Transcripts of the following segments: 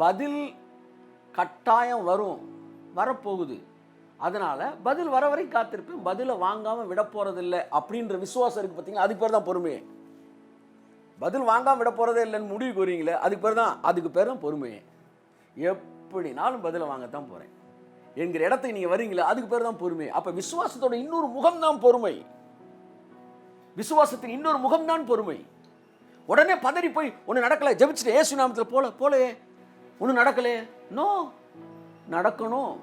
பதில் கட்டாயம் வரும், வரப்போகுது. அதனால் பதில் வர வரை காத்திருப்பேன், பதிலை வாங்காமல் விட போகிறதில்லை அப்படின்ற விசுவாசம் இருக்குது பார்த்தீங்களா, அதுக்கு பேர் தான் பொறுமையே. பதில் வாங்காமல் விட போகிறதே இல்லைன்னு முடிவுக்கு வரீங்களே, அதுக்கு பேர் தான் பொறுமையே. எப்படினாலும் பதிலை வாங்கத்தான் போகிறேன் என்கிற இடத்துக்கு நீங்கள் வரீங்களே, அதுக்கு பேர் தான் பொறுமை. அப்போ விசுவாசத்தோட இன்னொரு முகம்தான் பொறுமை. விசுவாசத்தின் இன்னொரு முகம்தான் பொறுமை. உடனே பதறி போய் ஒன்று நடக்கலை, ஜெபிச்சுட்டு இயேசு நாமத்தில் போலையே ஒன்றும் நடக்கலையே, நோ, நடக்கணும்,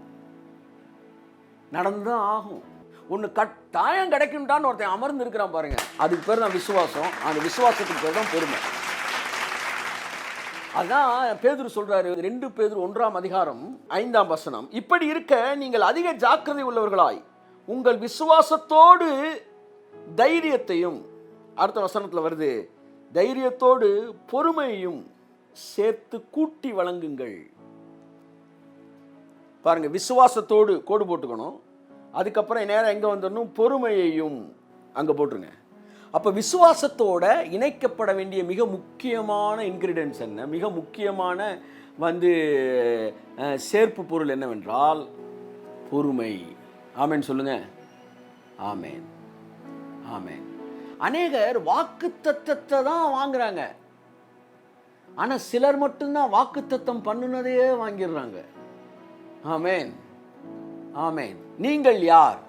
நடந்துதான் ஆகும். ஒன்று கட்டாயம் கிடைக்கும்டான்னு ஒருத்தன் அமர்ந்து இருக்கிறான் பாருங்க, அதுக்கு பேர் தான் விசுவாசம். அந்த விசுவாசத்துக்கு பேர் தான் பொறுமை. அதான் பேதுரு சொல்றாரு, 2 பேதுரு 1:5 இப்படி இருக்க நீங்கள் அதிக ஜாக்கிரதை உள்ளவர்களாய் உங்கள் விசுவாசத்தோடு தைரியத்தையும், அடுத்த வசனத்தில் வருது, தைரியத்தோடு பொறுமையையும் சேர்த்து கூட்டி வழங்குங்கள். பாருங்க, விசுவாசத்தோடு கோடு போட்டுக்கணும், அதுக்கப்புறம் நேரம் எங்கே வந்துடணும், பொறுமையையும் அங்கே போட்டுருங்க. அப்போ விசுவாசத்தோட இணைக்கப்பட வேண்டிய மிக முக்கியமான இன்கிரிடியன்ஸ் என்ன, மிக முக்கியமான சேர்ப்பு பொருள் என்னவென்றால் பொறுமை. ஆமேன் சொல்லுங்க. ஆமேன், ஆமேன். அநேகர் வாக்குத்தத்தத்தை தான் வாங்குறாங்க, ஆனால் சிலர் மட்டும்தான் வாக்குத்தத்தம் பண்ணுனதையே வாங்கிடுறாங்க. ஆமேன், ஆமேன். நீங்கள் யார்?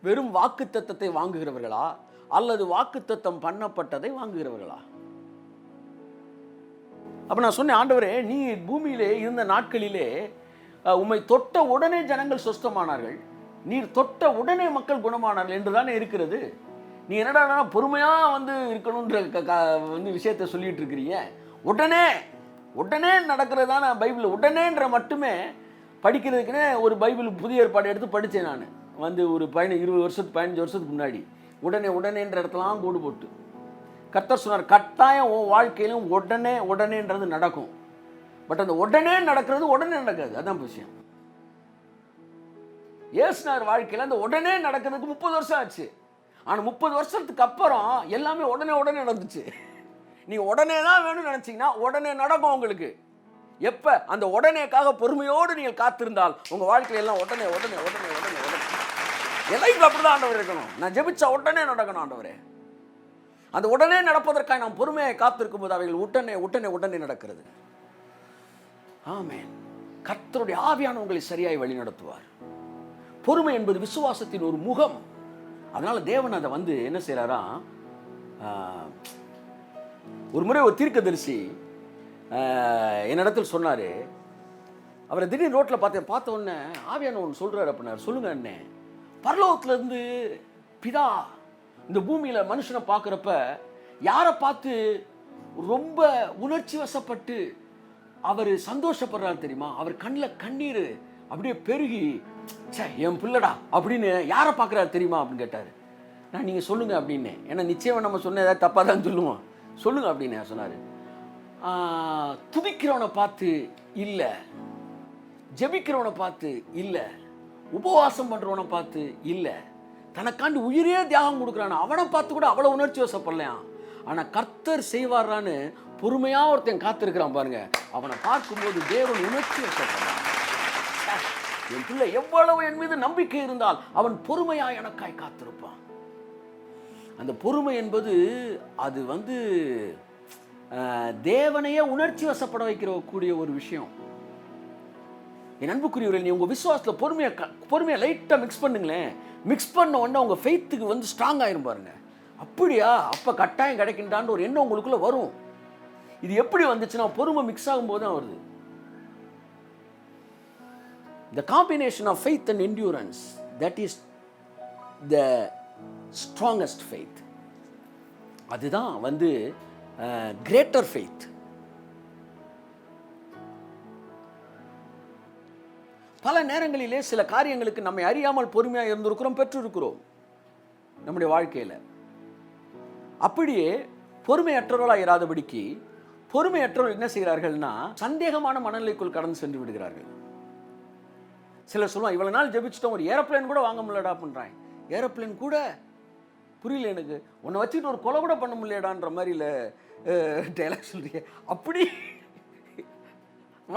வெறும் வாக்குத்தத்தத்தை வாங்குகிறவர்களா அல்லது வாக்குத்தத்தம் பண்ணப்பட்டதை வாங்குகிறவர்களா? அப்ப நான் சொன்னேன், ஆண்டவரே, நீ பூமியிலே இருந்த நாட்களிலே உம்மை தொட்ட உடனே ஜனங்கள் சுஸ்தமானார்கள், நீர் தொட்ட உடனே மக்கள் குணமானார்கள் என்றுதானே இருக்கிறது. நீ என்னடா பொறுமையா இருக்கணும்ன்ற விஷயத்தை சொல்லிட்டு இருக்கிறீங்க. உடனே உடனே நடக்கிறதான பைபிள் உடனேன்ற மட்டுமே படிக்கிறதுக்குன்னே ஒரு பைபிள் புதிய ஏற்பாடு எடுத்து படித்தேன் நான். ஒரு 20 வருஷத்துக்கு 15 வருஷத்துக்கு முன்னாடி உடனே உடனேன்ற இடத்துலாம் கூடு போட்டு கர்த்தர் சொன்னார், கட்டாயம் உன் வாழ்க்கையிலும் உடனே உடனேன்றது நடக்கும். பட் அந்த உடனே நடக்கிறது உடனே நடக்காது, அதான் விஷயம். இயேசுனார் வாழ்க்கையில் அந்த உடனே நடக்கிறதுக்கு 30 வருஷம் ஆச்சு. ஆனால் 30 வருஷத்துக்கு அப்புறம் எல்லாமே உடனே உடனே நடந்துச்சு. நீங்கள் உடனே தான் வேணும்னு நினச்சிங்கன்னா உடனே நடக்கும் உங்களுக்கு. எப்போ அந்த உடனேக்காக பொறுமையோடு நீங்கள் காத்திருந்தால் உங்கள் வாழ்க்கையில் எல்லாம் உடனே உடனே உடனே உடனே உடனே எல்லாம் அப்படி தான் ஆண்டவர் இருக்கணும். நான் ஜெபிச்சா உடனே நடக்கணும் ஆண்டவரே. அந்த உடனே நடப்பதற்காக நாம் பொறுமையை காத்திருக்கும் போது அவைகள் உடனே உடனே உடனே நடக்கிறது. ஆமென். கர்த்தருடைய ஆவியான உங்களை சரியாய் வழி நடத்துவார். பொறுமை என்பது விசுவாசத்தின் ஒரு முகம். அதனால தேவன் அதை என்ன செய்யறாரா, ஒரு முறை ஒரு தீர்க்கதரிசி என்னிடத்தில் சொன்னாரு. அவரை திடீர்னு ரோட்ல பார்த்த உடனே ஆவியான ஒன்று சொல்றாரு. அப்படின்னாரு, சொல்லுங்க அண்ணே, பரலோகத்துல இருந்து பிதா இந்த பூமியில மனுஷனை பார்க்குறப்ப யாரை பார்த்து ரொம்ப உணர்ச்சி வசப்பட்டு அவர் சந்தோஷப்படுறாரு தெரியுமா? அவர் கண்ணில் கண்ணீர் அப்படியே பெருகி, என் பிள்ளடா அப்படின்னு யாரை பார்க்குறாரு தெரியுமா அப்படின்னு கேட்டார். நான் நீங்கள் சொல்லுங்க அப்படின்னு, ஏன்னா நிச்சயம் நம்ம சொன்ன ஏதாவது தப்பாக தான் சொல்லுவோம், சொல்லுங்க அப்படின்னு சொன்னார். துதிக்கிறவனை பார்த்து இல்லை, ஜெபிக்கிறவனை பார்த்து இல்லை, உபவாசம் பண்ணுறவனை பார்த்து இல்லை, தனக்காண்டி உயிரே தியாகம் கொடுக்குறான் அவனை பார்த்து கூட அவ்வளோ உணர்ச்சி வசப்படலையாம். ஆனால் கர்த்தர் செய்வாரான்னு பொறுமையாக ஒருத்தன் காத்திருக்கிறான் பாருங்க, அவனை பார்க்கும்போது தேவன் உணர்ச்சி வசப்படுறான். என் பிள்ளை எவ்வளவு என் மீது நம்பிக்கை இருந்தால் அவன் பொறுமையாக எனக்காய் காத்திருப்பான். அந்த பொறுமை என்பது அது தேவனையே உணர்ச்சி வசப்பட வைக்கிற கூடிய ஒரு விஷயம். என் அன்புக்குரியவர்கள், நீ உங்கள் விசுவாசத்தில் பொறுமையை லைட்டாக மிக்ஸ் பண்ணுங்களேன். மிக்ஸ் பண்ண உடனே உங்கள் ஃபெய்த்துக்கு ஸ்ட்ராங் ஆயிரும் பாருங்க. அப்படியா, அப்போ கட்டாயம் கிடைக்கின்றான்ற ஒரு எண்ணம் உங்களுக்குள்ள வரும். இது எப்படி வந்துச்சுன்னா பொறுமை மிக்ஸ் ஆகும்போது தான் வருது. The combination of faith and endurance, that is the strongest faith. அதுதான் greater faith. பல நேரங்களிலே சில காரியங்களுக்கு நம்மை அறியாமல் பொறுமையாக இருந்திருக்கிறோம், பெற்றிருக்கிறோம் நம்முடைய வாழ்க்கையில். அப்படியே பொறுமையற்றவர்களாக இராதபடிக்கு பொறுமையற்றவர்கள் என்ன செய்கிறார்கள்னா சந்தேகமான மனநிலைக்குள் கடந்து சென்று விடுகிறார்கள். சிலர் சொல்லுவாங்க, இவ்வளோ நாள் ஜெபிச்சிட்டோம், ஒரு ஏரோப்ளேன் கூட வாங்க முடியலடா பண்ணுறாங்க. ஏரோப்ளேன் கூட புரியல எனக்கு, உன்னை வச்சுட்டு ஒரு கொலை கூட பண்ண முடியலடான்ற மாதிரி இல்லை டைலாக் சொல்றீங்க. அப்படி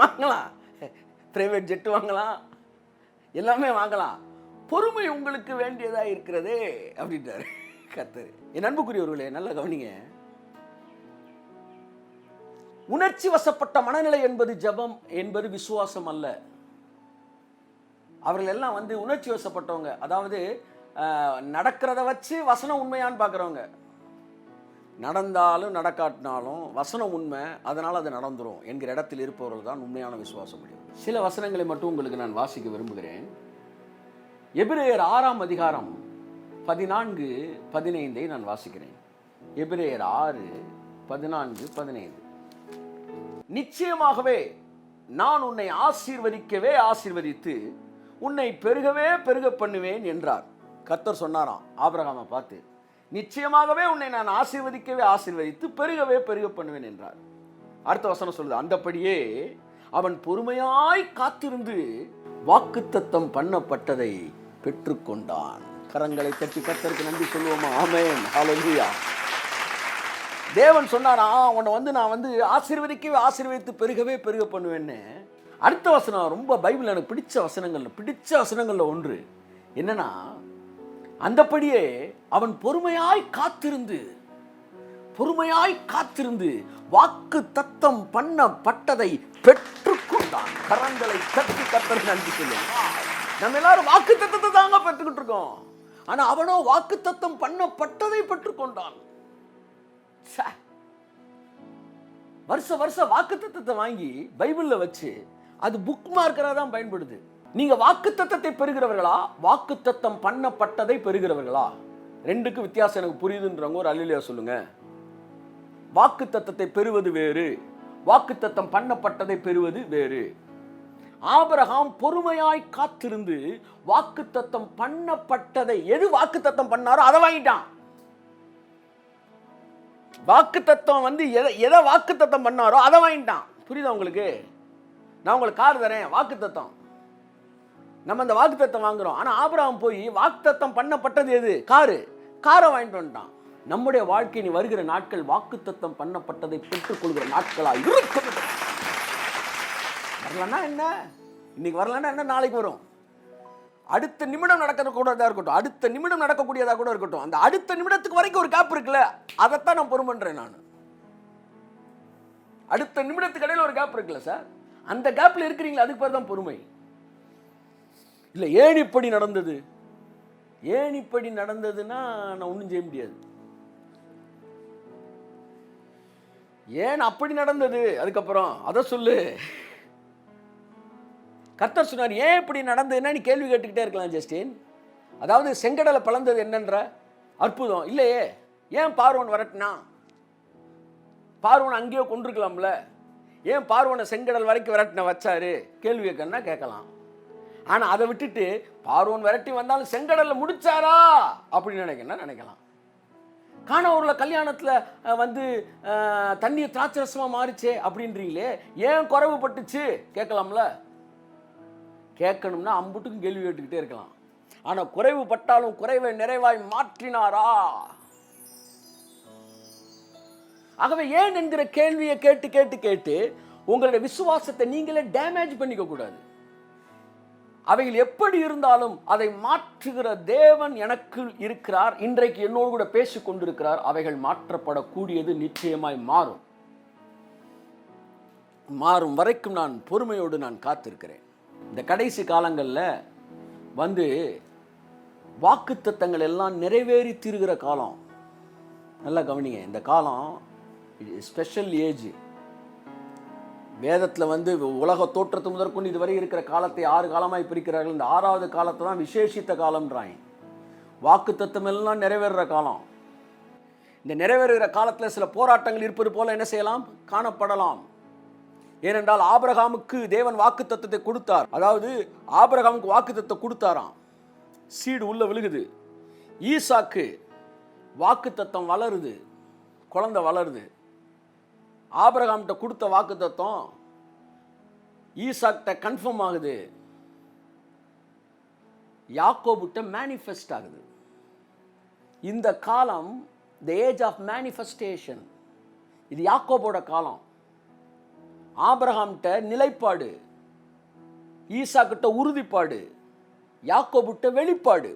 வாங்கலாம், பிரைவேட் ஜெட் வாங்கலாம், எல்லாமே வாங்கலாம். பொறுமை உங்களுக்கு வேண்டியதா இருக்கிறதே அப்படின்றாரு கர்த்தர். என் அன்புக்குரியவர்களே, நல்ல கவனிங்க. உணர்ச்சி வசப்பட்ட மனநிலை என்பது ஜெபம் என்பது விசுவாசம் அல்ல. அவர்கள் எல்லாம் உணர்ச்சி வசப்பட்டவங்க, அதாவது நடக்கிறத வச்சு வசனம் உண்மையான்னு பார்க்குறவங்க. நடந்தாலும் நடக்காட்டினாலும் வசனம் உண்மை, அதனால் அது நடந்துரும் என்கிற இடத்தில் இருப்பவர்கள் தான் உண்மையான விசுவாசம் முடியும். சில வசனங்களை மட்டும் உங்களுக்கு நான் வாசிக்க விரும்புகிறேன். எபிரேயர் 6ஆம் அதிகாரம் 14-15 நான் வாசிக்கிறேன். எபிரேயர் 6:14-15. நிச்சயமாகவே நான் உன்னை ஆசீர்வதிக்கவே ஆசீர்வதித்து உன்னை பெருகவே பெருக பண்ணுவேன் என்றார். கர்த்தர் சொன்னாராம் ஆபிரகாமை பார்த்து, நிச்சயமாகவே உன்னை நான் ஆசீர்வதிக்கவே ஆசீர்வதித்து பெருகவே பெருக பண்ணுவேன் என்றார். அடுத்த வசனம் சொல்லுது, அந்தபடியே அவன் பொறுமையாய் காத்திருந்து வாக்குத்தத்தம் பண்ணப்பட்டதை பெற்றுக்கொண்டான். கரங்களை தட்டி கர்த்தருக்கு நன்றி சொல்லுவோமா? ஆமென், ஹல்லேலூயா. தேவன் சொன்னாரா, உன்னை நான் ஆசீர்வதிக்கவே ஆசீர்வதித்து பெருகவே பெருக பண்ணுவேன்னு. அடுத்த வசனம் ரொம்ப பைபிள் எனக்கு பிடிச்ச வசனங்கள்ல ஒன்று என்னன்னா, அந்தபடியே அவன் பொறுமையாய் காத்திருந்து வாக்கு தத்தம் பண்ணப்பட்டதை பெற்றுக்கொண்டான். கரங்களை தட்டி கர்த்தருக்கு நன்றி சொல்லுவோம். நம்ம எல்லாரும் வாக்கு தத்தத்தை தாங்க பெற்றுக்கிட்டு இருக்கோம், ஆனா அவனோ வாக்கு தத்தம் பண்ணப்பட்டதை பெற்றுக்கொண்டான். வருஷ வாக்கு தத்தத்தை வாங்கி பைபிள்ல வச்சு அது புக் மார்க்கரா தான் பயன்படுது. நீங்க வாக்கு தத்தத்தை பெறுகிறவர்களா, வாக்கு தத்தம் பண்ணப்பட்டதை பெறுகிறவர்களா? ரெண்டுக்கு வித்தியாசம் எனக்கு புரியுதுன்றவங்க ஒரு அல்லேலூயா சொல்லுங்க. வாக்கு தத்தத்தை பெறுவது வேறு, வாக்கு தத்தம் பண்ணப்பட்டதை பெறுவது வேறு. ஆபிரகாம் பொறுமையாய் காத்திருந்து வாக்கு தத்தம் பண்ணப்பட்டதை, எது வாக்கு தத்தம் பண்ணாரோ அதை வாங்கிட்டான். வாக்கு தத்தம் எதை வாக்கு தத்தம் பண்ணாரோ அதை வாங்கிட்டான். புரியுதா உங்களுக்கு? நான் உங்களுக்கு கார் தரேன், வாக்கு தத்தம், நம்ம அந்த வாக்கு தத்தம் வாங்குறோம். ஆனா ஆபிரகாம் போய் வாக்கு தத்தம் பண்ணப்பட்டது எது? காரை வாங்கிட்டு வந்துட்டான். நம்முடைய வாழ்க்கை நீ வருகிற நாட்கள் வாக்கு தத்தம் பண்ணப்பட்டதை பெற்றுக் கொள்கிற நாட்களா இருக்கும். வரலன்னா என்ன, இன்னைக்கு வரலன்னா என்ன, நாளைக்கு வரும். அடுத்த நிமிடம் நடக்கக்கூடியதா இருக்கட்டும், அடுத்த நிமிடம் நடக்கக்கூடியதா கூட இருக்கட்டும், அந்த அடுத்த நிமிடத்துக்கு வரைக்கும் ஒரு கேப் இருக்குல்ல, அதைத்தான் நான் பொறுமைன்றேன். நான் அடுத்த நிமிடத்துக்கு இடையில ஒரு கேப் இருக்குல்ல சார், அந்த கேப்ல இருக்கிறீங்களா, அதுக்கு பேர் தான் பொறுமை. இல்ல ஏன் இப்படி நடந்ததுன்னா நான் ஒன்றும் செய்ய முடியாது. ஏன் அப்படி நடந்தது, அதுக்கப்புறம் அதை சொல்லு. கர்த்தர் சொன்னார், ஏன் இப்படி நடந்ததுன்னா நீ கேள்வி கேட்டுக்கிட்டே இருக்கலாம் ஜஸ்டின். அதாவது செங்கடலை பிளந்தது என்னன்ற அற்புதம் இல்லையே, ஏன் பார்வோன் விரட்டினா? பார்வோன் அங்கேயோ கொண்டிருக்கலாம்ல, ஏன் பார்வோனை செங்கடல் வரைக்கும் விரட்டின வச்சாரு? கேள்வி கேட்கணும்னா கேட்கலாம். ஆனா அதை விட்டுட்டு பார்வோன் விரட்டி வந்தாலும் செங்கடல்ல முடிச்சாரா அப்படின்னு நினைக்கலாம். கானாவூர்ல கல்யாணத்துல தண்ணீர் திராட்சரசமா மாறிச்சே அப்படின்றீங்களே, ஏன் குறைவு பட்டுச்சு கேட்கலாம்ல. கேட்கணும்னா அம்புட்டுக்கும் கேள்வி கேட்டுக்கிட்டே இருக்கலாம். ஆனா குறைவு பட்டாலும் குறைவை நிறைவாய் மாற்றினாரா? ஆகவே ஏன் என்கிற கேள்வியை கேட்டு கேட்டு கேட்டு உங்களுடைய விசுவாசத்தை நீங்களே டேமேஜ் பண்ணிக்க கூடாது. அவைகள் எப்படி இருந்தாலும் அதை மாற்றுகிற தேவன் எனக்கு இருக்கிறார். இன்றைக்கு என்னோடு கூட பேசிக் கொண்டிருக்கிறார். அவைகள் மாற்றப்படக்கூடியது நிச்சயமாய் மாறும் வரைக்கும் நான் பொறுமையோடு நான் காத்திருக்கிறேன். இந்த கடைசி காலங்களில் வாக்குத்தத்தங்கள் எல்லாம் நிறைவேறி தீருகிற காலம். நல்லா கவனிங்க, இந்த காலம் ஸ்பெஷல் ஏஜ். வேதத்தில் உலக தோற்றத்து முதற்கொண்டு இதுவரை இருக்கிற காலத்தை 6 காலமாய் பிரிக்கிறார்கள். இந்த 6வது காலத்தை தான் விசேஷித்த காலம்ன்றாங்க. வாக்கு தத்தம் எல்லாம் நிறைவேறுற காலம். இந்த நிறைவேறுகிற காலத்தில் சில போராட்டங்கள் இருப்பது போல என்ன செய்யலாம், காணப்படலாம். ஏனென்றால் ஆபிரகாமுக்கு தேவன் வாக்கு தத்தத்தை கொடுத்தார். அதாவது ஆபிரகாமுக்கு வாக்கு தத்தத்தை கொடுத்தாராம், சீடு உள்ள விழுகுது. ஈசாக்கு வாக்கு தத்தம் வளருது, குழந்தை வளருது. ஆபிரகாம்கிட்ட கொடுத்த வாக்கு தத்தம் ஈசாக்கிட்ட கன்ஃபார்ம் ஆகுது, யாக்கோபுட்ட மேனிஃபெஸ்ட் ஆகுது. இந்த காலம் தி ஏஜ் ஆஃப் மேனிஃபெஸ்டேஷன். இது யாக்கோபோட காலம். ஆபிரகாம்கிட்ட நிலைப்பாடு, ஈசாக்கிட்ட உறுதிப்பாடு, யாக்கோபுட்ட வெளிப்பாடு.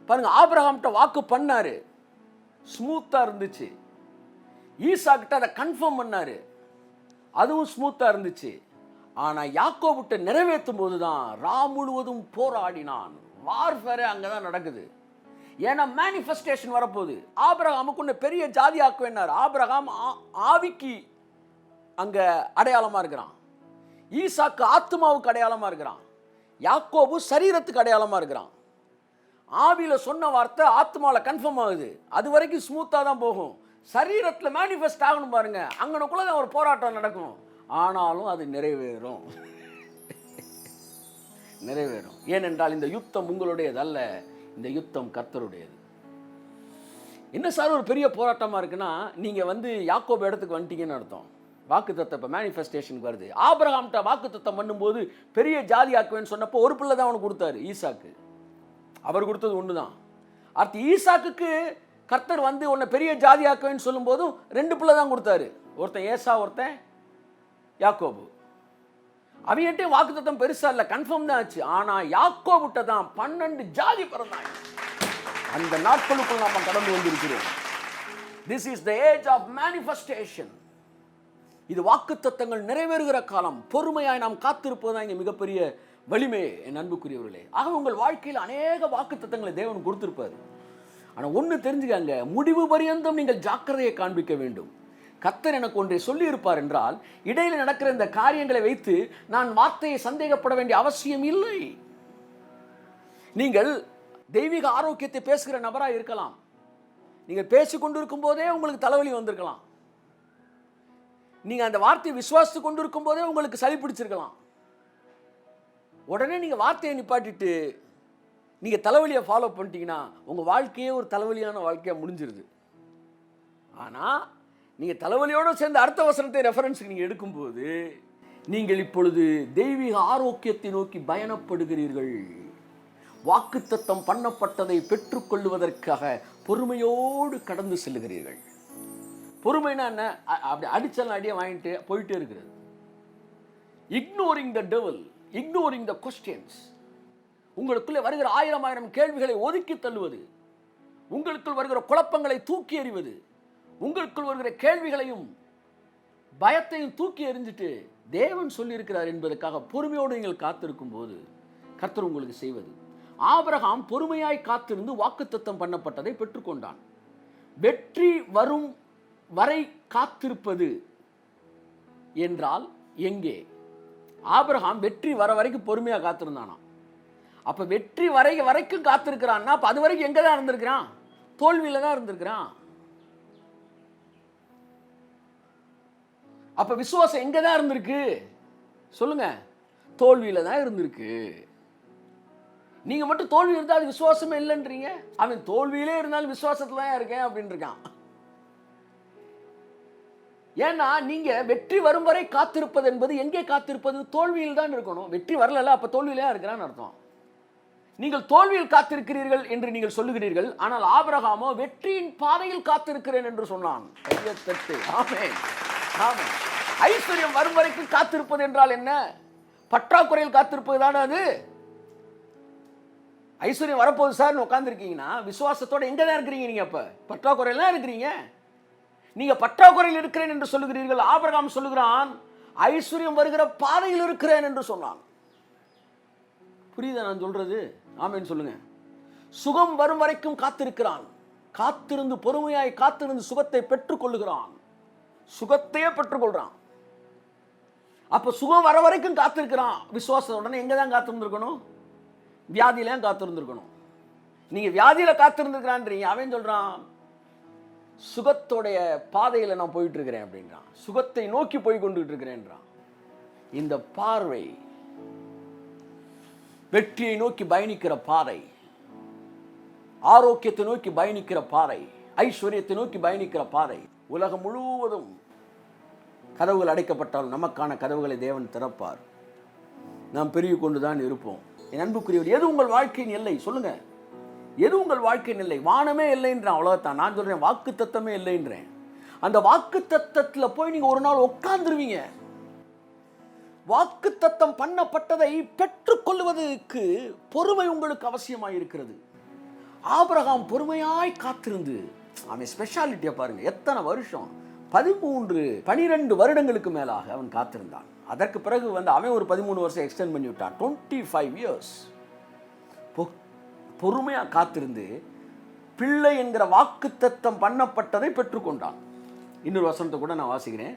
பாருங்க, ஆபிரகாம்கிட்ட வாக்கு பண்ணாரு, ஸ்மூத்தா இருந்துச்சு. ஈசாக்கிட்ட அதை கன்ஃபார்ம் பண்ணாரு, அதுவும் ஸ்மூத்தா இருந்துச்சு. ஆனா யாக்கோபுட்ட நிறைவேற்றும் போதுதான் ரா முழுவதும் போராடினான். வார்ஃபேர் அங்கதான் நடக்குது. ஏன்னா மேனிஃபெஸ்டேஷன் வரப்போகுது. ஆபிரகாமுக்கு ஒன்று பெரிய ஜாதி ஆக்குவேன்னார். ஆபிரகாம் ஆவிக்கு அங்க அடையாளமா இருக்கிறான், ஈசாக்கு ஆத்மாவுக்கு அடையாளமா இருக்கிறான், யாக்கோபு சரீரத்துக்கு அடையாளமா இருக்கிறான். ஆவியில சொன்ன வார்த்தை ஆத்மாவில கன்ஃபார்ம் ஆகுது. அது வரைக்கும் ஸ்மூத்தா தான் போகும். சரீரத்துல மேனிஃபெஸ்ட் ஆகணும் பாருங்க, அங்கனக்குள்ளதான் ஒரு போராட்டம் நடக்கும். ஆனாலும் அது நிறைவேறும். நிறைவேறும். ஏனென்றால் இந்த யுத்தம் உங்களுடையது அல்ல, இந்த யுத்தம் கர்த்தருடையது. என்ன சார் ஒரு பெரிய போராட்டமா இருக்குன்னா, நீங்க யாக்கோபு இடத்துக்கு வந்துட்டீங்கன்னு அர்த்தம். வாக்குத்தத்தம் இப்போ மேனிஃபெஸ்டேஷனுக்கு வருது. ஆபிரகாம்கிட்ட வாக்குத்தத்தம் பண்ணும்போது பெரிய ஜாதி ஆக்குவேன்னு சொன்னப்போ ஒரு பிள்ளை தான் அவனுக்கு கொடுத்தாரு, ஈசாக்கு. அவர் கொடுத்தது ஒன்று தான். அடுத்து ஈசாக்குக்கு கர்த்தர் உன்னை பெரிய ஜாதி ஆக்குவேன்னு சொல்லும் போதும் 2 பிள்ளை தான் கொடுத்தாரு. ஒருத்தன் ஏசா, ஒருத்தன் யாக்கோபு. அவன்கிட்ட வாக்குத்தத்தம் பெருசா இல்லை, கன்ஃபார்ம் தான் ஆச்சு. ஆனா யாக்கோபுட்ட தான் 12 ஜாதி பிறந்தாங்க. அந்த நாட்களுக்குள் நாம கடந்து வந்திருக்கிறோம். This is the age of manifestation. இது வாக்குத்தத்தங்கள் நிறைவேறுகிற காலம். பொறுமையாய் நாம் காத்திருப்பதுதான் இங்கே மிகப்பெரிய வலிமை, என் அன்புக்குரியவர்களே. ஆக உங்கள் வாழ்க்கையில் அநேக வாக்குத்தத்தங்களை தேவன் கொடுத்திருப்பார். ஆனால் ஒன்று தெரிஞ்சுக்காங்க, முடிவு பரியந்தம் நீங்கள் ஜாக்கிரதையை காண்பிக்க வேண்டும். கர்த்தர் எனக்கு ஒன்றை சொல்லி இருப்பார் என்றால், இடையில் நடக்கிற இந்த காரியங்களை வைத்து நான் வார்த்தையை சந்தேகப்பட வேண்டிய அவசியம் இல்லை. நீங்கள் தெய்வீக ஆரோக்கியத்தை பேசுகிற நபராக இருக்கலாம். நீங்கள் பேசிக்கொண்டிருக்கும் போதே உங்களுக்கு தலைவலி வந்திருக்கலாம். நீங்க அந்த வார்த்தையை விசுவாசித்து கொண்டிருக்கும் போதே உங்களுக்கு சளி பிடிச்சிருக்கலாம். உடனே நீங்க வார்த்தையை நிப்பாட்டிட்டு நீங்க தலைவலியை ஃபாலோ பண்ணிட்டீங்கன்னா உங்க வாழ்க்கையே ஒரு தலைவலியான வாழ்க்கையா முடிஞ்சிருது. ஆனா நீங்க தலைவலியோட சேர்ந்து அடுத்த வசனத்தை ரெஃபரன்ஸுக்கு நீங்க எடுக்கும்போது நீங்கள் இப்பொழுது தெய்வீக ஆரோக்கியத்தை நோக்கி பயணப்படுகிறீர்கள். வாக்குத்தத்தம் பண்ணப்பட்டதை பெற்றுக்கொள்வதற்காக பொறுமையோடு கடந்து செல்லுகிறீர்கள். பொறுமைனா என்ன? அப்படி அடிச்சல் அடியை வாங்கிட்டு போயிட்டே இருக்கிறது. Ignoring the devil, ignoring the questions. உங்களுக்குள்ளே வருகிற 1000 கேள்விகளை ஒதுக்கி தள்ளுவது, உங்களுக்குள் வருகிற குழப்பங்களை தூக்கி எறிவது, உங்களுக்குள் வருகிற கேள்விகளையும் பயத்தையும் தூக்கி எறிஞ்சிட்டு தேவன் சொல்லியிருக்கிறார் என்பதற்காக பொறுமையோடு நீங்கள் காத்திருக்கும் போது கர்த்தர் உங்களுக்கு செய்வது. ஆபிரகாம் பொறுமையாய் காத்திருந்து வாக்குத்தத்தம் பண்ணப்பட்டதை பெற்றுக்கொண்டான். வெற்றி வரும் வரை காத்திருப்பது என்றால் எங்கே? ஆபிரகாம் வெற்றி வர வரைக்கும் பொறுமையா காத்திருந்தானா? அப்ப வெற்றி வரைக்கும் காத்திருக்கிறான்னா அப்ப அது வரைக்கும் எங்க தான் இருந்திருக்கிறான்? தோல்வியில தான் இருந்திருக்கிறான். அப்ப விசுவாசம் எங்க தான் இருந்திருக்கு சொல்லுங்க? தோல்வியில தான் இருந்திருக்கு. நீங்க மட்டும் தோல்வி இருந்தா அது விசுவாசமே இல்லைன்றீங்க. அவன் தோல்வியிலே இருந்தாலும் விசுவாசத்துல தான் இருக்கேன் அப்படின்னு இருக்கான். ஏன்னா நீங்க வெற்றி வரும் வரை காத்திருப்பது என்பது எங்கே காத்திருப்பது? தோல்வியில் தான் இருக்கணும். வெற்றி வரல, அப்ப தோல்வியிலே இருக்கிறான்னு அர்த்தம். நீங்கள் தோல்வியில் காத்திருக்கிறீர்கள் என்று நீங்கள் சொல்லுகிறீர்கள். ஆனால் ஆபிரகாமோ வெற்றியின் பாதையில் காத்திருக்கிறேன் என்று சொன்னான். ஆமென், ஆமென். ஐஸ்வர்யம் வரும் வரைக்கும் காத்திருப்பது என்றால் என்ன? பற்றாக்குறையில் காத்திருப்பது தானே அது. ஐஸ்வர்யம் வரப்போகுது சார் உட்கார்ந்துருக்கீங்கன்னா விசுவாசத்தோட எங்க தான் இருக்கிறீங்க? நீங்க அப்ப பற்றாக்குறையில தான் இருக்கிறீங்க. நீங்க பற்றாக்குறையில் இருக்கிறேன் என்று சொல்லுகிறீர்கள். ஆபிரகாம் சொல்லுகிறான் ஐஸ்வர்யம் வருகிற பாதையில் இருக்கிறேன் என்று சொன்னான். புரியுதா நான் சொல்றது? ஆமென் சொல்லுங்க. சுகம் வரும் வரைக்கும் காத்திருக்கிறான். காத்திருந்து பொறுமையாய் காத்திருந்து சுகத்தை பெற்றுக் கொள்ளுகிறான். சுகத்தையே பெற்றுக்கொள்றான். அப்ப சுகம் வர வரைக்கும் காத்திருக்கிறான். விசுவாசத்துடன் எங்க தான் காத்திருந்திருக்கணும்? வியாதியில காத்திருந்திருக்கணும். நீங்க வியாதியில காத்திருந்திருக்கிறான்றீங்க. அவன் சொல்றான் சுகத்தோடைய பாதையில நான் போயிட்டு இருக்கிறேன் அப்படின்றான். சுகத்தை நோக்கி போய் கொண்டு இருக்கிறேன்றான். இந்த பார்வை வெற்றியை நோக்கி பயணிக்கிற பாதை, ஆரோக்கியத்தை நோக்கி பயணிக்கிற பாதை, ஐஸ்வர்யத்தை நோக்கி பயணிக்கிற பாதை. உலகம் முழுவதும் கதவுகள் அடைக்கப்பட்டாலும் நமக்கான கதவுகளை தேவன் திறப்பார். நாம் பெருகி கொண்டுதான் இருப்போம். என் அன்புக்குரியவர், எது உங்கள் வாழ்க்கையின் எல்லை சொல்லுங்க? எது உங்கள் வாழ்க்கையின் எல்லை? வானமே இல்லைன்றான், அவ்வளவுதான். நான் சொல்றேன் வாக்கு தத்தமே இல்லைன்றேன். அந்த வாக்கு தத்தத்தில் போய் நீங்க ஒரு நாள் உட்கார்ந்துருவீங்க. வாக்குத்தத்தம் பண்ணப்பட்டதை பெற்றுக்கொள்வதற்கு பொறுமை உங்களுக்கு அவசியமாய் இருக்கிறது. ஆபிரகாம் பொறுமையாய் காத்திருந்து, அவன் ஸ்பெஷாலிட்டியை பாருங்க, எத்தனை வருஷம், 12 வருடங்களுக்கு மேலாக அவன் காத்திருந்தான். அதற்கு பிறகு அவன் ஒரு 13 வருஷம் எக்ஸ்டெண்ட் பண்ணி விட்டான். 25 இயர்ஸ் பொறுமையா காத்திருந்து பிள்ளை என்கிற வாக்குத்தத்தம் பண்ணப்பட்டதை பெற்றுக்கொண்டான். இன்னொரு வசனத்தை கூட நான் வாசிக்கிறேன்.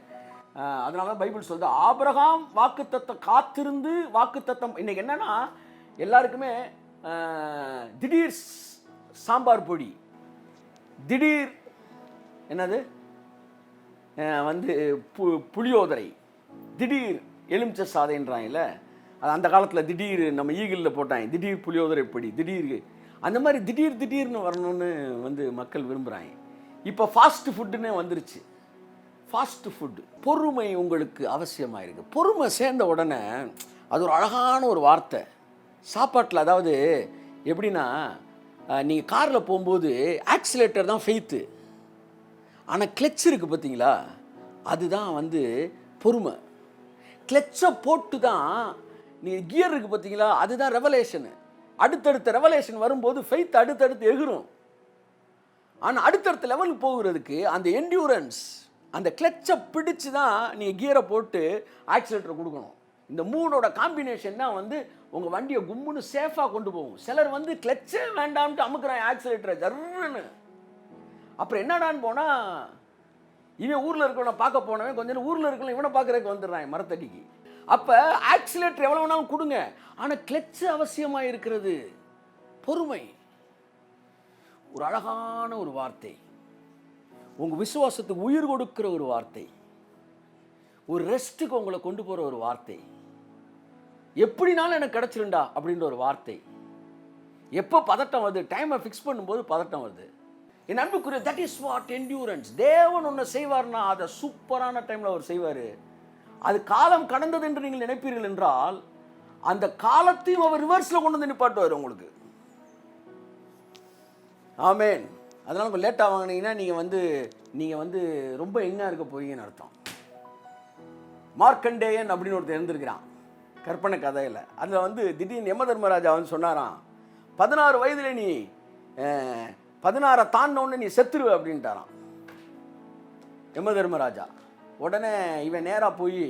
அதனால பைபிள் சொல்லுது, ஆபிரகாம் வாக்குத்தத்தம் காத்திருந்து வாக்குத்தத்தம். இன்னைக்கு என்னன்னா எல்லாருக்குமே திடீர் சாம்பார் பொடி, திடீர் என்னது புளியோதரை, திடீர் எலுமிச்சை சாதைன்றாங்கல்ல, அது அந்த காலத்தில் திடீர் நம்ம ஈகிளில் போட்டாங்க, திடீர் புளியோதரை பொடி, திடீர் அந்த மாதிரி திடீர்னு வரணும்னு மக்கள் விரும்புகிறாங்க. இப்போ ஃபாஸ்ட் ஃபுட்டுன்னே வந்துருச்சு. Fast food. பொறுமை உங்களுக்கு அவசியமாக இருக்குது. பொறுமை சேர்ந்த உடனே அது ஒரு அழகான ஒரு வார்த்தை சாப்பாட்டில். அதாவது எப்படின்னா, நீங்கள் காரில் போகும்போது ஆக்சிலேட்டர் தான் ஃபெய்த்து, ஆனால் கிளச் இருக்குது பார்த்தீங்களா, அதுதான் பொறுமை. கிளச்சை போட்டு தான் நீங்கள் கியர் இருக்குது பார்த்தீங்களா, அதுதான் ரெவலேஷனு. அடுத்தடுத்த ரெவலேஷன் வரும்போது ஃபெய்த் அடுத்தடுத்து எகிரும். ஆனால் அடுத்தடுத்த லெவலுக்கு போகிறதுக்கு அந்த என்டியூரன்ஸ், அந்த கிளச்சை பிடிச்சு தான் நீங்கள் கியரை போட்டு ஆக்சிலேட்டரை கொடுக்கணும். இந்த மூணோட காம்பினேஷன் தான் உங்கள் வண்டியை கும்முன்னு சேஃபாக கொண்டு போகும். சிலர் கிளச்சே வேண்டாம்ட்டு அமுக்குறான் ஆக்சிலேட்டரை ஜர்ன்னு. அப்புறம் என்னடான்னு போனால், இவன் ஊரில் இருக்கவனை பார்க்க போனவன் கொஞ்சம் ஊரில் இருக்கவன் இவனை பார்க்குறதுக்கு வந்துடுறான் மரத்தடிக்கு. அப்போ ஆக்சிலேட்டர் எவ்வளோ வேணாலும் கொடுங்க, ஆனால் கிளச்சு அவசியமாக இருக்கிறது. பொறுமை ஒரு அழகான ஒரு வார்த்தை, உங்கள் விசுவாசத்துக்கு உயிர் கொடுக்கிற ஒரு வார்த்தை, ஒரு ரெஸ்ட்டுக்கு உங்களை கொண்டு போகிற ஒரு வார்த்தை, எப்படினாலும் எனக்கு கிடச்சிருண்டா அப்படின்ற ஒரு வார்த்தை. எப்போ பதட்டம் வருது, டைமை ஃபிக்ஸ் பண்ணும்போது பதட்டம் வருது. என் அன்புக்குரிய, தட் இஸ் வாட் என்டியூரன்ஸ். தேவன் ஒன்று செய்வார்னா அதை சூப்பரான டைமில் அவர் செய்வார். அது காலம் கடந்தது என்று நீங்கள் நினைப்பீர்கள் என்றால், அந்த காலத்தையும் அவர் ரிவர்ஸில் கொண்டு வந்து நிப்பாட்டுவார் உங்களுக்கு. ஆமேன். அதனால் கொஞ்சம் லேட்டாக வாங்கினீங்கன்னா நீங்கள் ரொம்ப எங்காக இருக்க போறீங்கன்னு அர்த்தம். மார்க்கண்டேயன் அப்படின்னு ஒருத்தர் இருந்திருக்கிறான் கற்பனை கதையில். அதில் திடீர்னு யம தர்மராஜா சொன்னாராம், 16 வயதில் நீ 16 தாண்டோன்னு நீ செத்துருவ அப்படின்ட்டாராம் யம தர்மராஜா. உடனே இவன் நேராக போய்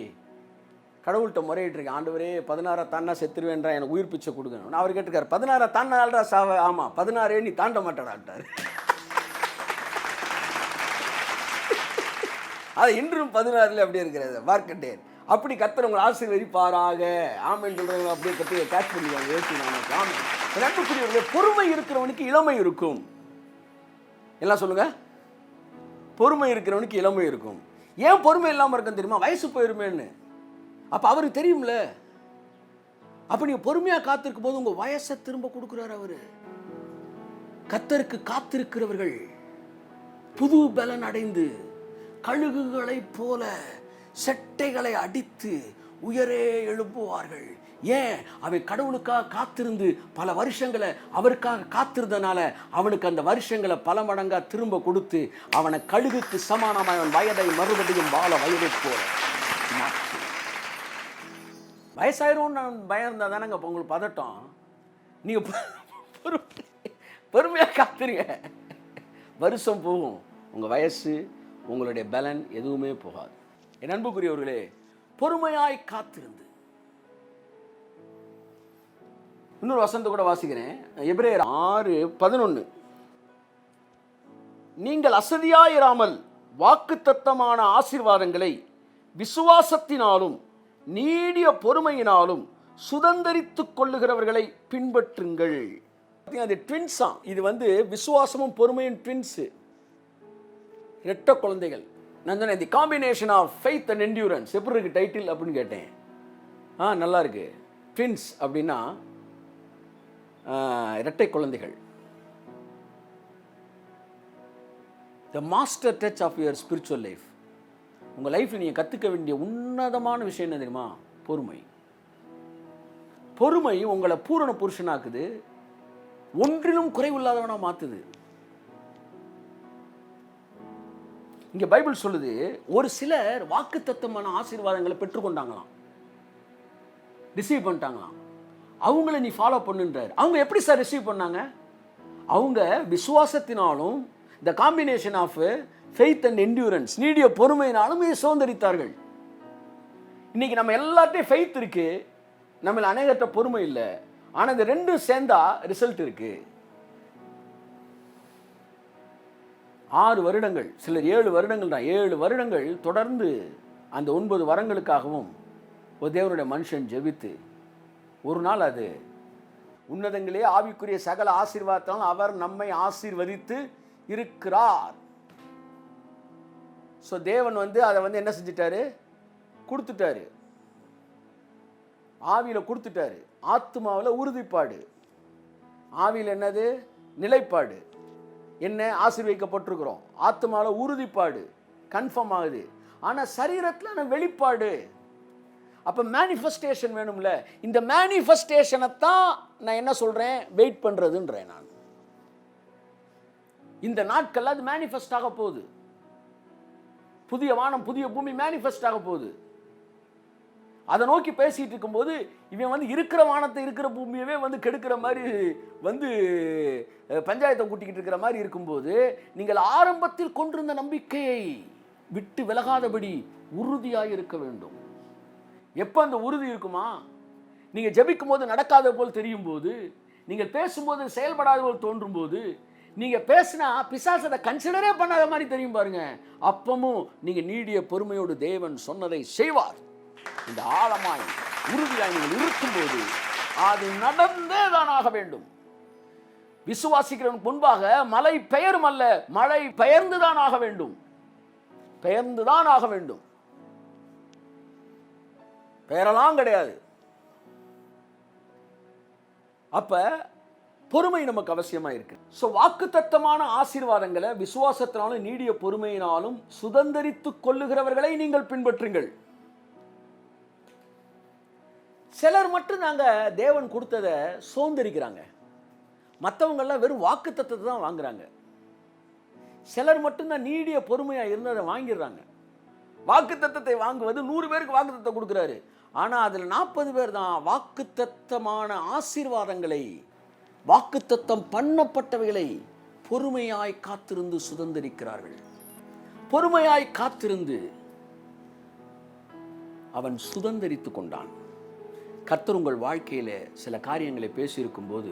கடவுள்கிட்ட முறையிட்டு இருக்கேன், ஆண்டவரே 16 தாண்டா செத்துருவேன்றா, எனக்கு உயிர் பிச்சை கொடுக்கணும். அவர் கேட்டுக்கார், 16 தாண்டால்டா சாவ. ஆமாம், 16 நீ தாண்ட மாட்டாடாட்டார். அது இன்றும் 16 அப்படி இருக்கிறது மார்க்கண்டேன். அப்படி கர்த்தர் உங்களை ஆசீர்வதிப்பாராக. ஆமென் சொல்றவங்க அப்படியே கட்டி கேட்ச் பண்ணிடுவாங்க. யோசிச்சு ஆமென். நட்புக்குரியவர்களே, பொறுமை இருக்கிறவனுக்கு இளமை இருக்கும். எல்லாம் சொல்லுங்க, பொறுமை இருக்கிறவனுக்கு இளமை இருக்கும். ஏன் பொறுமை இல்லாமல் இருக்கும் தெரியுமா? வயசு போயிருமேன்னு. அப்போ அவருக்கு தெரியும்ல. அப்போ நீங்கள் பொறுமையாக காத்திருக்கும் போது உங்கள் வயசை திரும்ப கொடுக்குறாரு அவரு. கர்த்தருக்கு காத்திருக்கிறவர்கள் புது பலன் அடைந்து கழுகுகளைப் போல செட்டைகளை அடித்து உயரே எழுப்புவார்கள். ஏன்? அவன் கடவுளுக்காக காத்திருந்து பல வருஷங்களை அவருக்காக காத்திருந்தனால அவனுக்கு அந்த வருஷங்களை பல மடங்கா திரும்ப கொடுத்து அவனை கழுகுக்கு சமானமாக அவன் வயதை மறுபடியும் வாழ வயதை போல. வயசாயிரும் நான் பயம் இருந்தால் தானேங்க உங்களுக்கு பதட்டம். நீங்கள் பொறுமையாக காத்துருங்க, வருஷம் போகும், உங்கள் வயசு உங்களுடைய பலன் எதுவுமே போகாது. என் அன்புக்குரியவர்களே, பொறுமையாய் காத்திருந்து. இன்னொரு வசனத்தை கூட வாசிக்கிறேன், எபிரேயர் 6:11. நீங்கள் அசதியாயிராமல் வாக்குத்தத்தமான ஆசீர்வாதங்களை விசுவாசத்தினாலும் நீடிய பொறுமையினாலும் சுதந்தரித்துக் கொள்ளுகிறவர்களை பின்பற்றுங்கள். அது ட்வின்ஸா, இது விசுவாசமும் பொறுமையும் ட்வின்ஸ், இரட்டை குழந்தைகள். நான் சொன்னேன், the combination of faith and endurance. எப்படி இருக்கு டைட்டில் அப்படின்னு கேட்டேன். நல்லா இருக்கு. ட்வின்ஸ் அப்படின்னா இரட்டை குழந்தைகள். The master touch of your spiritual life. உங்கள் லைஃப்பில் நீங்கள் கற்றுக்க வேண்டிய உன்னதமான விஷயம் என்ன தெரியுமா? பொறுமை. பொறுமை உங்களை பூரண புருஷனாக்குது, ஒன்றிலும் குறைவில்லாதவனா மாற்றுது. இங்கே பைபிள் சொல்லுது, ஒரு சிலர் வாக்குத்தத்தமான ஆசீர்வாதங்களை பெற்றுக்கொண்டாங்களாம். ரிசீவ் பண்ணிட்டாங்களாம். அவங்கள நீ ஃபாலோ பண்ணுன்றார். அவங்க எப்படி சார் ரிசீவ் பண்ணாங்க? அவங்க விசுவாசத்தினாலும் இந்த combination of faith and endurance, நீடிய பொறுமையினாலும் இதை சுதந்தரித்தார்கள். இன்னைக்கு நம்ம எல்லாத்தையும் ஃபெய்த் இருக்கு, நம்மள அநேகற்ற பொறுமை இல்லை. ஆனால் இந்த ரெண்டும் சேர்ந்தா ரிசல்ட் இருக்கு. 6 வருடங்கள், சிலர் 7 வருடங்கள் தான், 7 வருடங்கள் தொடர்ந்து அந்த 9 வரங்களுக்காகவும் ஒரு தேவனுடைய மனுஷன் ஜெபித்து ஒரு நாள் அது உன்னதங்களே ஆவிக்குரிய சகல ஆசீர்வாதத்தால் அவர் நம்மை ஆசீர்வதித்து இருக்கிறார். ஸோ தேவன் அதை என்ன செஞ்சிட்டாரு? கொடுத்துட்டாரு. ஆவியில் கொடுத்துட்டாரு. ஆத்மாவில் உறுதிப்பாடு, ஆவியில் என்னது? நிலைப்பாடு. என்ன ஆசீர்வதிக்கப்பட்டிருக்கிறோம். ஆத்மாவில் உறுதிப்பாடு கன்ஃபார்ம் ஆகுது. ஆனால் சரீரத்தில் வெளிப்பாடு. அப்போ மேனிஃபெஸ்டேஷன் வேணும்ல. இந்த மேனிஃபெஸ்டேஷனை தான் நான் என்ன சொல்கிறேன்? வெயிட் பண்ணுறதுன்றேன் நான். இந்த நாட்கள் அது மேனிஃபெஸ்ட் ஆக போகுது. புதிய வானம் புதிய பூமி மேனிஃபெஸ்ட் ஆக போகுது. அதை நோக்கி பேசிட்டு இருக்கும்போது இவன் இருக்கிற வானத்தை இருக்கிற பூமியவே கெடுக்கிற மாதிரி பஞ்சாயத்தை கூட்டிக்கிட்டு இருக்கிற மாதிரி இருக்கும்போது, நீங்கள் ஆரம்பத்தில் கொண்டிருந்த நம்பிக்கையை விட்டு விலகாதபடி உறுதியாக இருக்க வேண்டும். எப்போ அந்த உறுதி இருக்குமா? நீங்கள் ஜெபிக்கும் போது நடக்காத போல் தெரியும் போது, நீங்கள் பேசும்போது செயல்படாத போல் தோன்றும் போது, நீங்கள் பேசினா பிசாசத்தை கன்சிடரே பண்ணாத மாதிரி தெரியும் பாருங்க. அப்பமும் நீங்கள் நீடிய பொறுமையோடு தேவன் சொன்னதை செய்வார். இந்த ஆழமாய் உறுதியாய் நீங்கள் இருக்கும்போது அது நடந்தே தான் ஆக வேண்டும். விசுவாசிக்கிறவனுக்கு முன்பாக மலை பெயரும் அல்ல, மழை பெயர்ந்துதான் ஆக வேண்டும். பெயர்ந்துதான் ஆக வேண்டும். பெயரெல்லாம் கிடையாது. அப்ப பொறுமை நமக்கு அவசியமா இருக்கு. சோ வாக்குத்தத்தமான ஆசீர்வாதங்களை விசுவாசத்தினாலும் நீடிய பொறுமையினாலும் சுதந்தரித்துக் கொள்ளுகிறவர்களை நீங்கள் பின்பற்றுங்கள். சிலர் மட்டும் நாங்க தேவன் கொடுத்ததை சோந்தரிக்கிறாங்க. மற்றவங்கெல்லாம் வெறும் வாக்குத்தத்தத்தை தான் வாங்குறாங்க. சிலர் மட்டும்தான் நீடிய பொறுமையா இருந்ததை வாங்கிடுறாங்க. வாக்குத்தத்தத்தை வாங்குவது 100 பேருக்கு வாக்குத்தத்தை கொடுக்குறாரு. ஆனா அதுல 40 பேர் தான் வாக்குத்தத்தமான ஆசீர்வாதங்களை, வாக்குத்தத்தம் பண்ணப்பட்டவைகளை பொறுமையாய் காத்திருந்து சுதந்தரிக்கிறார்கள். பொறுமையாய் காத்திருந்து அவன் சுதந்தரித்துக் கொண்டான். கர்த்தர் உங்கள் வாழ்க்கையில சில காரியங்களை பேசியிருக்கும் போது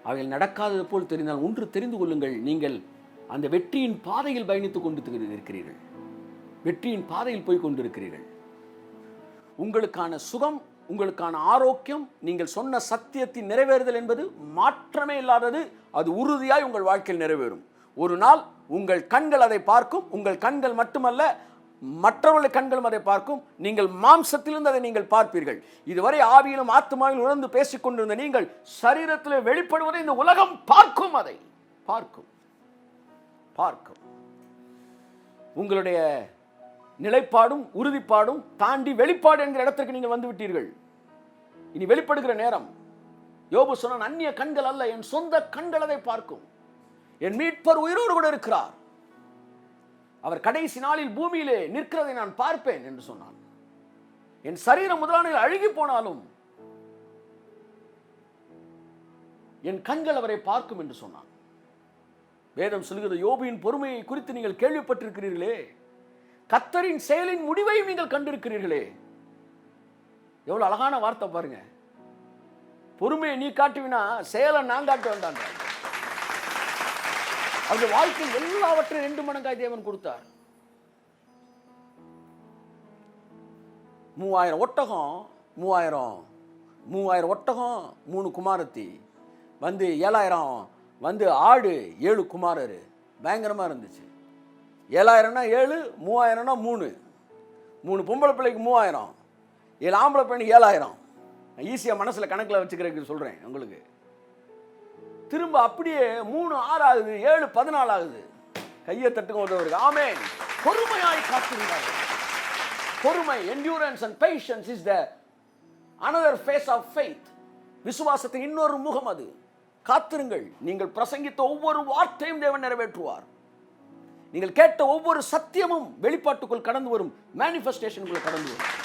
அவைகள் நடக்காதது போல் தெரிந்தால் ஒன்று தெரிந்து கொள்ளுங்கள், நீங்கள் அந்த வெற்றியின் பாதையில் பயணித்துக் கொண்டு இருக்கிறீர்கள். வெற்றியின் பாதையில் போய் கொண்டிருக்கிறீர்கள். உங்களுக்கான சுகம், உங்களுக்கான ஆரோக்கியம், நீங்கள் சொன்ன சத்தியத்தின் நிறைவேறுதல் என்பது மாற்றமே இல்லாதது. அது உறுதியாய் உங்கள் வாழ்க்கையில் நிறைவேறும். ஒரு நாள் உங்கள் கண்கள் அதை பார்க்கும். உங்கள் கண்கள் மட்டுமல்ல, மற்றவர்களுடைய கண்களும் அதை பார்க்கும். நீங்கள் மாம்சத்திலிருந்து அதை நீங்கள் பார்ப்பீர்கள். இதுவரை ஆவியிலும் ஆத்மாவிலும் உணர்ந்து பேசிக் கொண்டிருந்த நீங்கள் சரீரத்தில் வெளிப்படுவதை இந்த உலகம் பார்க்கும். அதை பார்க்கும். உங்களுடைய நிலைப்பாடும் உறுதிப்பாடும் தாண்டி வெளிப்பாடு என்கிற இடத்திற்கு நீங்கள் வந்து விட்டீர்கள். இனி வெளிப்படுகிற நேரம். யோபு சொன்ன, அந்நிய கண்கள் அல்ல, என் சொந்த கண்கள் அதை பார்க்கும். என் மீட்பர் உயிரோடு கூட இருக்கிறார். அவர் கடைசி நாளில் பூமியிலே நிற்கிறதை நான் பார்ப்பேன் என்று சொன்னான். என் சரீரம் முதலான அழுகி போனாலும் என் கண்கள் அவரை பார்க்கும் என்று சொன்னான். வேதம் சொல்கிறது, யோபுவின் பொறுமையை குறித்து நீங்கள் கேள்விப்பட்டிருக்கிறீர்களே, கர்த்தரின் செயலின் முடிவையும் நீங்கள் கண்டிருக்கிறீர்களே. எவ்வளவு அழகான வார்த்தை பாருங்க. பொறுமையை நீ காட்டுவினா செயலை நான் காட்ட வேண்டாம். அவருடைய வாழ்க்கையில் எல்லாவற்றையும் 2 மடங்காய் தேவன் கொடுத்தார். 3000 ஒட்டகம், 3000 ஒட்டகம், 3 குமாரத்தி, 7000 ஆடு, 7 குமாரரு. பயங்கரமா இருந்துச்சு. 7000னா 7, 3000னா 3 பொம்பளை பிள்ளைக்கு 3000, 7 ஆம்பளை பெண்ணுக்கு 7000. ஈஸியா மனசுல கணக்குல வச்சுக்கிறதுக்கு சொல்றேன் உங்களுக்கு. திரும்ப அப்படியே 3 6 ஆகுது, 7 14 ஆகுது. கையை தட்டுங்க உதவுங்க. ஆமென். பொறுமையாய் காத்திருந்தார்கள். பொறுமை, endurance and patience is the another face of faith. விசுவாசத்தின் இன்னொரு முகம் அது. காத்திருங்கள். நீங்கள் பிரசங்கித்த ஒவ்வொரு வார்த்தையும் தேவன் நிறைவேற்றுவார். நீங்கள் கேட்ட ஒவ்வொரு சத்தியமும் வெளிப்பாட்டுக்குள் கடந்து வரும், மேனிஃபெஸ்டேஷனுக்குள் கடந்து வரும்.